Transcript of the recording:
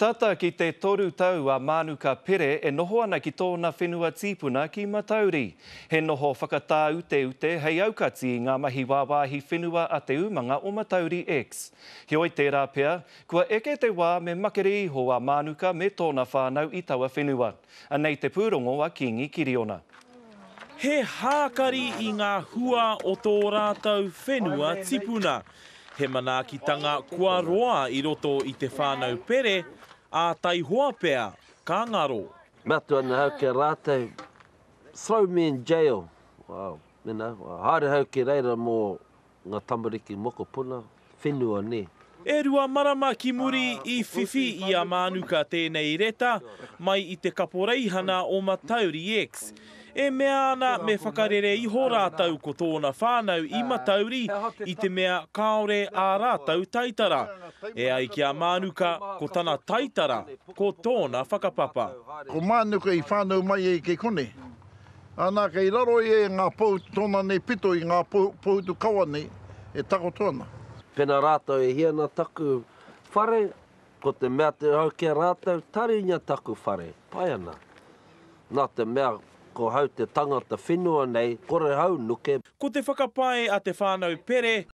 Tata ki te toru tau a Manuka Pere e noho ana ki tōna whenua tīpuna ki Matauri. He noho whakatā ute hei aukati i ngā mahi wāwāhi whenua a te umanga o Matauri X. Heoi tērā pea, kua eke te wā me makere iho a Manuka me tōna whānau i taua whenua. Anei te pūrongo a Kingi Kiriona. He hākari i ngā hua o tō rātau whenua tipuna. He manaakitanga kua roa i roto i te whānau pere, a tai hoa pea, ka ngaro. Matu ana hau ke rātau, throw me in jail. Wow, haere hau ke reira mō ngā tamariki mokopuna, whenua ne. E rua marama ki muri i whiwhi i a Manuka tēnei reta, mai i te kaporeihana o Matauri X. E mea ana me whakarere iho rātau ko tōna whānau i Matauri i te mea kaore ā rātau taitara. E ai ki a Manuka ko tana taitara ko tōna whakapapa. Ko Manuka i whānau mai e ke kone. Anā kei raro e ngā pou tōna ne pito i ngā poutu kawa nei e tako tōna. Pena rātau e hiana taku whare, ko te mea te hau ke rātau, tarinya taku whare, pai ana. Nā te mea ko hau te tangata whenua nei, kore hau nuke. Ko te whakapae a te whānau pere,